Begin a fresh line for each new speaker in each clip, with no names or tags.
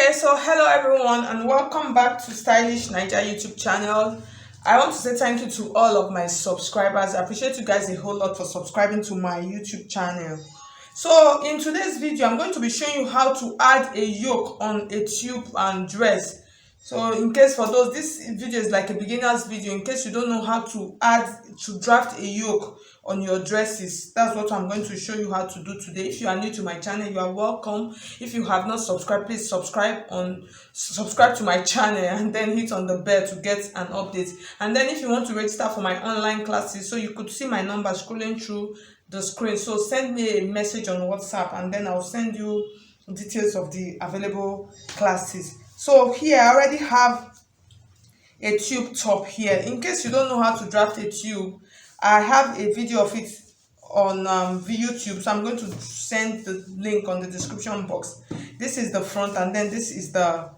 Okay, so hello everyone and welcome back to Stylish Naija YouTube channel. I want to say thank you to all of my subscribers. I appreciate you guys a whole lot for subscribing to my YouTube channel. So in today's video, I'm going to be showing you how to add a yoke on a tube and dress. So in case for those, this video is like a beginner's video. In case you don't know how to draft a yoke on your dresses, that's what I'm going to show you how to do today. If you are new to my channel, you are welcome. If you have not subscribed, please subscribe to my channel and then hit on the bell to get an update. And then if you want to register for my online classes, so you could see my number scrolling through the screen, so send me a message on WhatsApp and then I'll send you details of the available classes. So here I already have a tube top here. In case you don't know how to draft a tube, I have a video of it on YouTube, so I'm going to send the link on the description box. This is the front and then this is the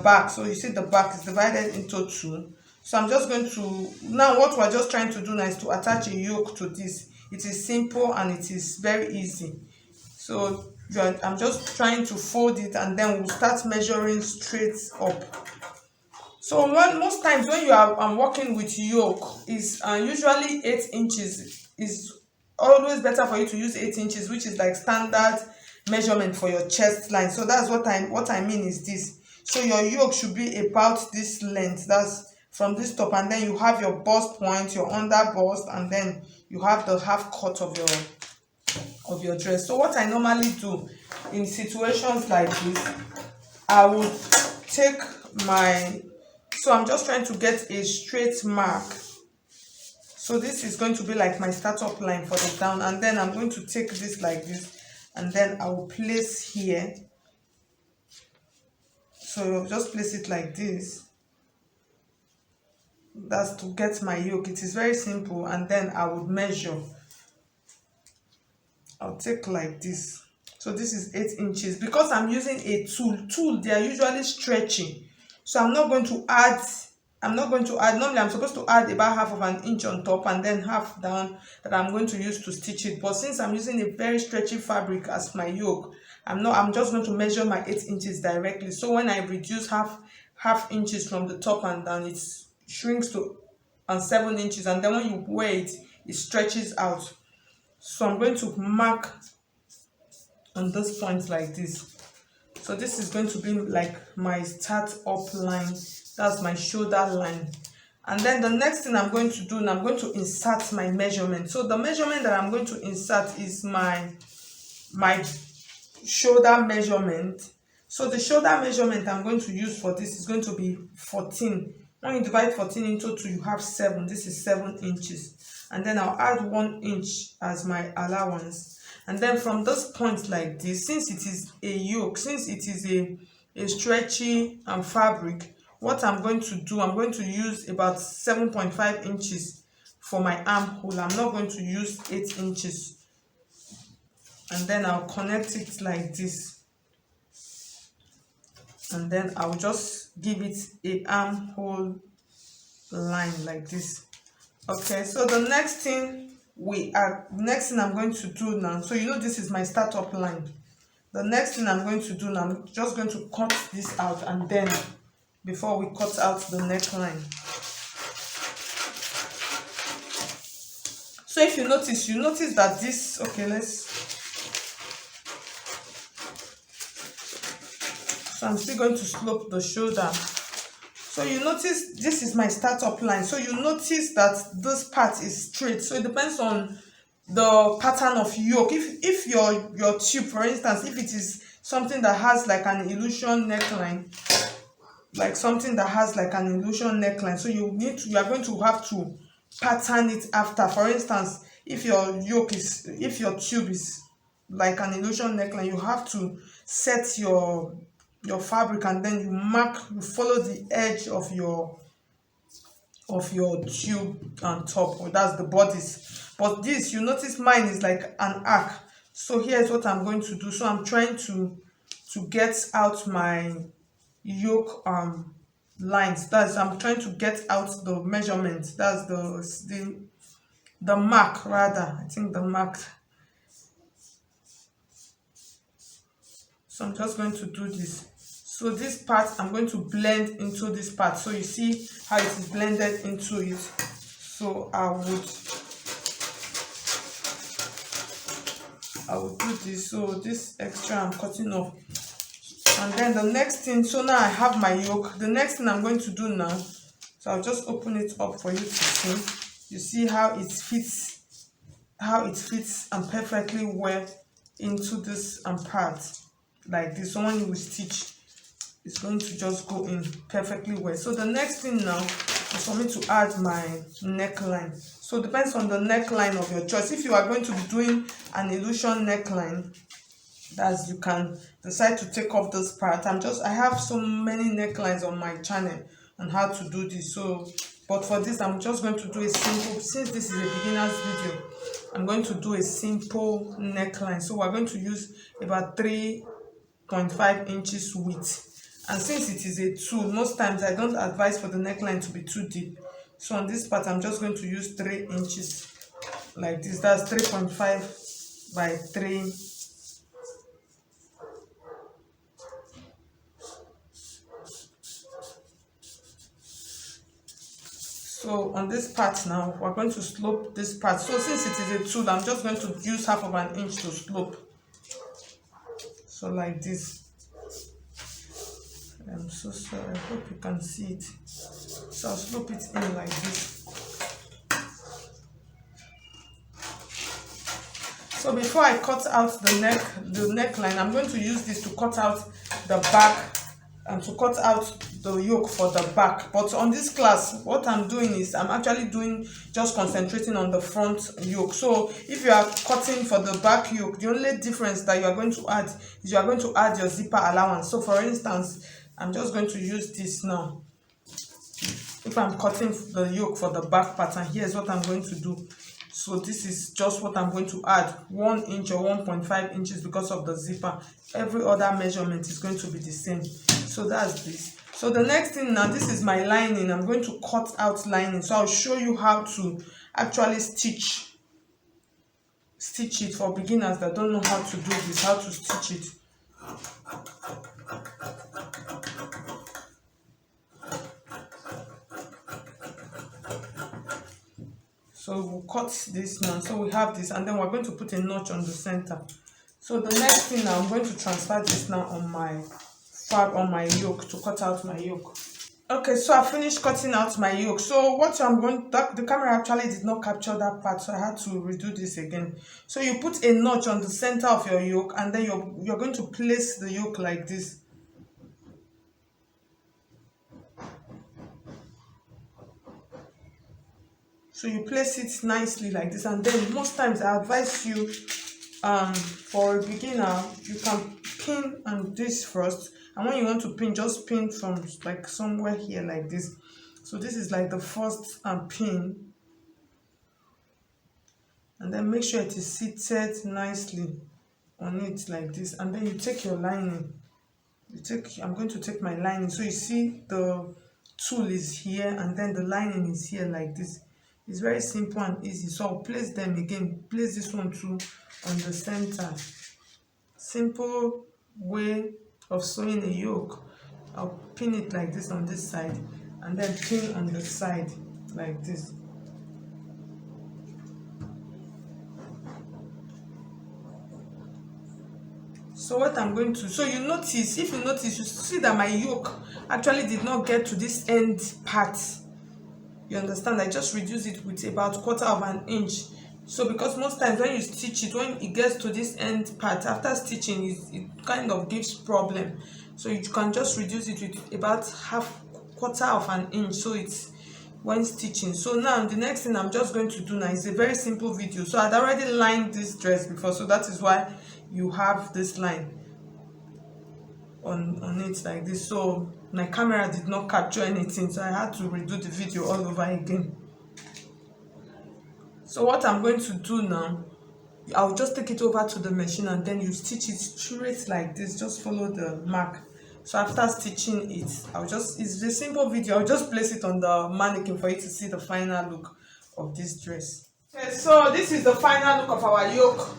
back. So you see the back is divided into two. So I'm just going to, now what we're just trying to do now is to attach a yoke to this. It is simple and it is very easy. So I'm just trying to fold it and then we'll start measuring straight up. So most times when you are working with yoke, is usually 8 inches. Is always better for you to use 8 inches, which is like standard measurement for your chest line. So that's what I mean is this. So your yoke should be about this length. That's from this top, and then you have your bust point, your under bust, and then you have the half cut of your dress. So what I normally do in situations like this, I would take so I'm just trying to get a straight mark. So this is going to be like my startup line for the down, and then I'm going to take this like this and then I will place here. So just place it like this. That's to get my yoke. It is very simple, and then I would measure. I'll take like this. So this is 8 inches. Because I'm using a tool, they are usually stretchy. So I'm not going to add, normally I'm supposed to add about half of an inch on top and then half down that I'm going to use to stitch it. But since I'm using a very stretchy fabric as my yoke, I'm just going to measure my 8 inches directly. So when I reduce half inches from the top and down, it shrinks to 7 inches, and then when you wear it, it stretches out. So I'm going to mark on this point like this. So this is going to be like my start up line. That's my shoulder line. And then the next thing I'm going to do, I'm going to insert my measurement. So the measurement that I'm going to insert is my shoulder measurement. So the shoulder measurement I'm going to use for this is going to be 14. When you divide 14 into 2, you have 7. This is 7 inches. And then I'll add 1 inch as my allowance. And then from this point like this, since it is a yoke, since it is a stretchy fabric, what I'm going to do, I'm going to use about 7.5 inches for my armhole. I'm not going to use 8 inches. And then I'll connect it like this. And then I'll just give it a armhole line like this. Okay, so the next thing I'm going to do now, so you know this is my startup line. The next thing I'm going to do now, I'm just going to cut this out, and then before we cut out the neckline. So if you notice that this, okay, so I'm still going to slope the shoulder. So you notice this is my startup line. So you notice that this part is straight. So it depends on the pattern of yoke. If your tube, for instance, if it is something that has like an illusion neckline, so you are going to have to pattern it after. For instance, if your tube is like an illusion neckline, you have to set your fabric and then you follow the edge of your tube on top, or that's the bodice. But this, you notice mine is like an arc. So here's what I'm going to do. So I'm trying to get out my yoke lines. That's, I'm trying to get out the measurement. That's the mark, rather. I think the mark. So I'm just going to do this. So this part I'm going to blend into this part, so you see how it is blended into it. So I would do this. So this extra I'm cutting off. And then the next thing, so now I have my yoke. The next thing I'm going to do now, so I'll just open it up for you to see. You see how it fits, and perfectly well into this part like this. So when you will stitch, it's going to just go in perfectly well. So the next thing now is for me to add my neckline. So it depends on the neckline of your choice. If you are going to be doing an illusion neckline, that's, you can decide to take off this part. I have so many necklines on my channel on how to do this. So but for this I'm just going to do a simple, since this is a beginner's video, I'm going to do a simple neckline. So we're going to use about 3.5 inches width. And since it is a tulle, most times I don't advise for the neckline to be too deep. So on this part I'm just going to use 3 inches like this. That's 3.5 by 3. So on this part now, we're going to slope this part. So since it is a tulle, I'm just going to use half of an inch to slope. So like this. I'm so sorry, I hope you can see it. So I'll slope it in like this. So before I cut out the neckline, I'm going to use this to cut out the back and to cut out the yoke for the back. But on this class, what I'm doing is I'm actually just concentrating on the front yoke. So if you are cutting for the back yoke, the only difference that you are going to add is you are going to add your zipper allowance. So for instance, I'm just going to use this now. If I'm cutting the yoke for the back pattern, here's what I'm going to do. So this is just what I'm going to add, 1 inch or 1.5 inches because of the zipper. Every other measurement is going to be the same. So that's this. So the next thing now, this is my lining. I'm going to cut out lining. So I'll show you how to actually stitch it for beginners that don't know how to do this, how to stitch it. So we'll cut this now. So we have this, and then we're going to put a notch on the center. So the next thing now, I'm going to transfer this now on my yoke to cut out my yoke. Okay, so I finished cutting out my yoke. So what the camera actually did not capture that part, so I had to redo this again. So you put a notch on the center of your yoke, and then you're going to place the yoke like this. So you place it nicely like this, and then most times I advise you, for a beginner, you can pin on this first, and when you want to pin, just pin from like somewhere here like this. So this is like the first pin, and then make sure it is seated nicely on it like this, and then you take your lining. I'm going to take my lining. So you see the tulle is here, and then the lining is here like this. It's very simple and easy. So I'll place them again. Place this one too on the center. Simple way of sewing a yoke. I'll pin it like this on this side, and then pin on the side like this. So what I'm going to, so if you notice, you see that my yoke actually did not get to this end part. You understand? I just reduce it with about 1/4 of an inch. So because most times when you stitch it, when it gets to this end part, after stitching, it kind of gives problem. So you can just reduce it with about 1/4 of an inch, so it's when stitching. So now the next thing I'm just going to do now is a very simple video. So I'd already lined this dress before, so that is why you have this line on it like this. So my camera did not capture anything, so I had to redo the video all over again. So what I'm going to do now, I'll just take it over to the machine, and then you stitch it straight like this. Just follow the mark. So after stitching it, it's a simple video. I'll just place it on the mannequin for you to see the final look of this dress. Okay, so this is the final look of our yoke.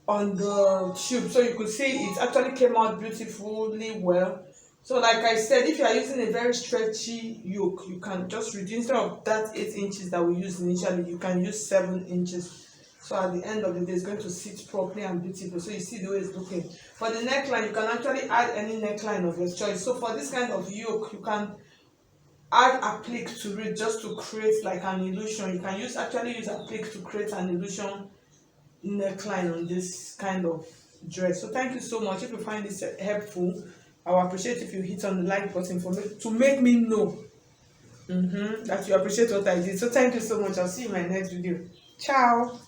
on the tube, so you could see it actually came out beautifully well. So like I said, if you are using a very stretchy yoke, you can just reduce, instead of that 8 inches that we used initially, you can use 7 inches. So at the end of the day, it's going to sit properly and beautiful. So you see the way it's looking. For the neckline, you can actually add any neckline of your choice. So for this kind of yoke, you can add applique to it just to create like an illusion. You can actually use applique to create an illusion neckline on this kind of dress. So thank you so much. If you find this helpful, I will appreciate if you hit on the like button for me to make me know that you appreciate what I did. So thank you so much. I'll see you in my next video. Ciao.